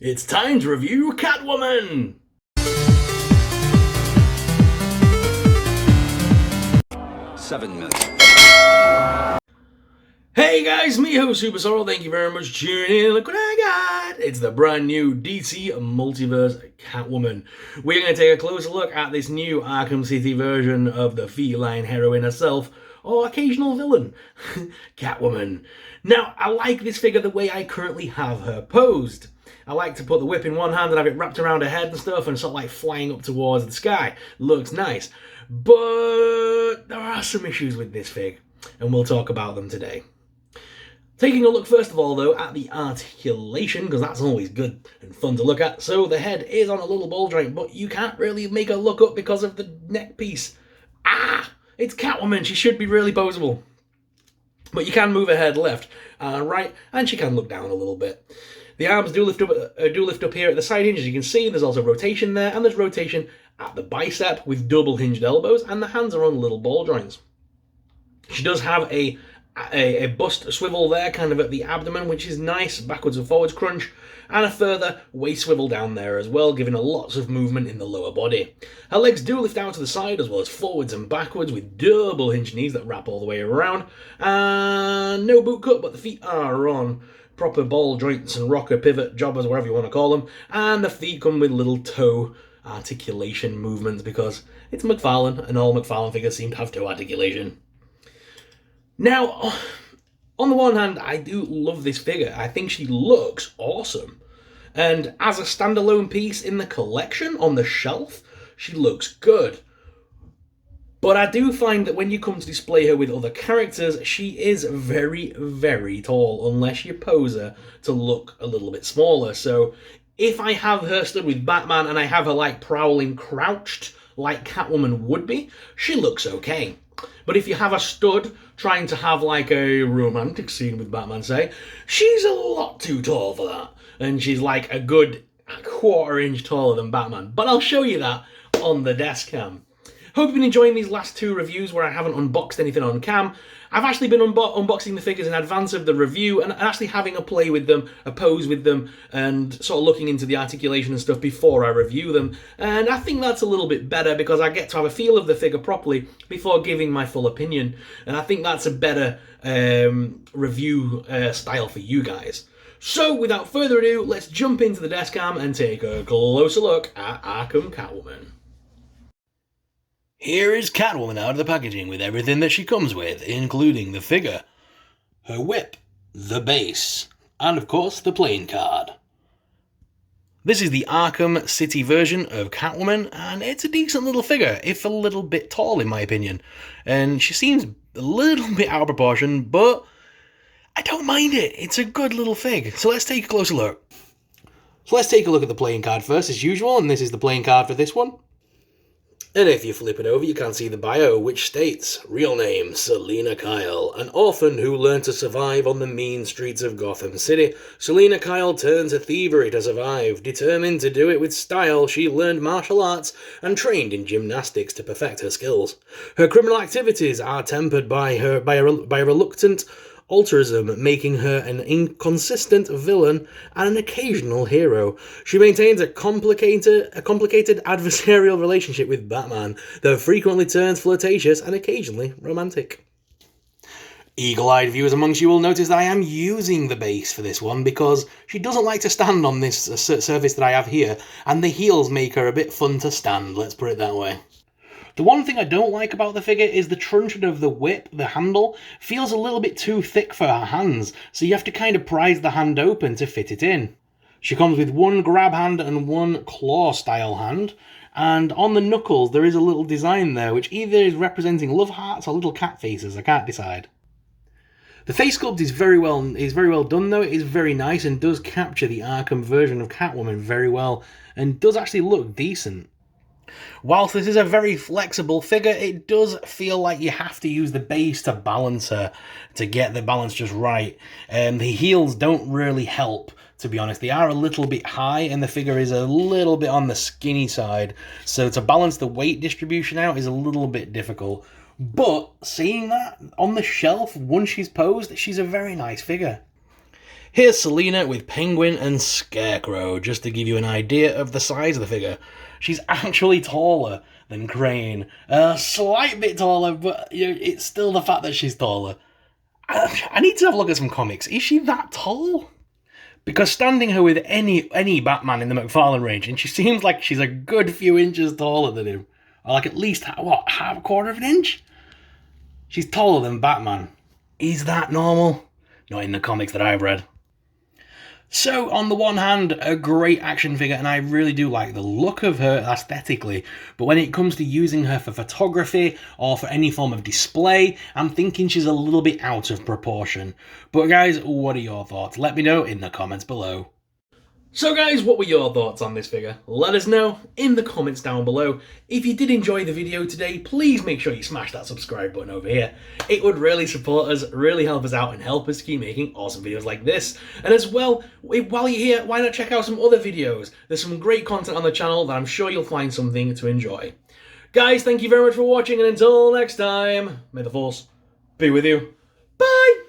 It's time to review Catwoman! 7 minutes. Hey guys, me ho Super Sorrel, thank you very much for tuning in. Look what I got! It's the brand new DC Multiverse Catwoman. We're going to take a closer look at this new Arkham City version of the feline heroine herself, or occasional villain, Catwoman. Now, I like this figure the way I currently have her posed. I like to put the whip in one hand and have it wrapped around her head and stuff and sort of like flying up towards the sky. Looks nice. But there are some issues with this fig, and we'll talk about them today. Taking a look first of all though at the articulation, because that's always good and fun to look at. So the head is on a little ball joint, but you can't really make her look up because of the neck piece. It's Catwoman, she should be really poseable. But you can move her head left and right, and she can look down a little bit. The arms do lift up here at the side hinge, as you can see. There's also rotation there, and there's rotation at the bicep with double hinged elbows, and the hands are on little ball joints. She does have a bust swivel there, kind of at the abdomen, which is nice, backwards and forwards crunch, and a further waist swivel down there as well, giving her lots of movement in the lower body. Her legs do lift out to the side, as well as forwards and backwards, with double hinged knees that wrap all the way around, and no boot cut, but the feet are on proper ball joints and rocker, pivot, jobbers, whatever you want to call them, and the feet come with little toe articulation movements, because it's McFarlane, and all McFarlane figures seem to have toe articulation. Now, on the one hand, I do love this figure. I think she looks awesome. And as a standalone piece in the collection, on the shelf, she looks good. But I do find that when you come to display her with other characters, she is very, very tall, unless you pose her to look a little bit smaller. So if I have her stood with Batman and I have her like prowling crouched, like Catwoman would be, she looks okay. But if you have her stood trying to have like a romantic scene with Batman, say, she's a lot too tall for that. And she's like a good quarter-inch taller than Batman. But I'll show you that on the desk cam. Hope you've been enjoying these last two reviews where I haven't unboxed anything on cam. I've actually been unboxing the figures in advance of the review and actually having a play with them, a pose with them, and sort of looking into the articulation and stuff before I review them. And I think that's a little bit better because I get to have a feel of the figure properly before giving my full opinion. And I think that's a better review style for you guys. So without further ado, let's jump into the desk cam and take a closer look at Arkham Catwoman. Here is Catwoman out of the packaging with everything that she comes with, including the figure, her whip, the base, and of course the playing card. This is the Arkham City version of Catwoman, and it's a decent little figure, if a little bit tall in my opinion. And she seems a little bit out of proportion, but I don't mind it. It's a good little fig. So let's take a closer look. So let's take a look at the playing card first as usual, and this is the playing card for this one. And if you flip it over, you can see the bio, which states, real name, Selina Kyle, an orphan who learned to survive on the mean streets of Gotham City. Selina Kyle turned to thievery to survive. Determined to do it with style, she learned martial arts and trained in gymnastics to perfect her skills. Her criminal activities are tempered by a reluctant altruism, making her an inconsistent villain and an occasional hero. She maintains a complicated adversarial relationship with Batman, though frequently turns flirtatious and occasionally romantic. Eagle-eyed viewers amongst you will notice that I am using the base for this one because she doesn't like to stand on this surface that I have here, and the heels make her a bit fun to stand, let's put it that way. The one thing I don't like about the figure is the truncheon of the whip, the handle, feels a little bit too thick for her hands, so you have to kind of prise the hand open to fit it in. She comes with one grab hand and one claw-style hand, and on the knuckles there is a little design there, which either is representing love hearts or little cat faces, I can't decide. The face sculpt is very well done though, it is very nice and does capture the Arkham version of Catwoman very well, and does actually look decent. Whilst this is a very flexible figure, it does feel like you have to use the base to balance her, to get the balance just right. The heels don't really help, to be honest. They are a little bit high, and the figure is a little bit on the skinny side, so to balance the weight distribution out is a little bit difficult. But, seeing that, on the shelf, once she's posed, she's a very nice figure. Here's Selina with Penguin and Scarecrow, just to give you an idea of the size of the figure. She's actually taller than Crane. A slight bit taller, but it's still the fact that she's taller. I need to have a look at some comics. Is she that tall? Because standing her with any Batman in the McFarlane range, and she seems like she's a good few inches taller than him. Or like at least, half a quarter of an inch? She's taller than Batman. Is that normal? Not in the comics that I've read. So, on the one hand, a great action figure, and I really do like the look of her aesthetically, but when it comes to using her for photography or for any form of display, I'm thinking she's a little bit out of proportion. But guys, what are your thoughts? Let me know in the comments below. So guys, what were your thoughts on this figure? Let us know in the comments down below. If you did enjoy the video today, please make sure you smash that subscribe button over here. It would really support us, really help us out, and help us keep making awesome videos like this. And as well, while you're here, why not check out some other videos? There's some great content on the channel that I'm sure you'll find something to enjoy. Guys, thank you very much for watching, and until next time, may the Force be with you. Bye!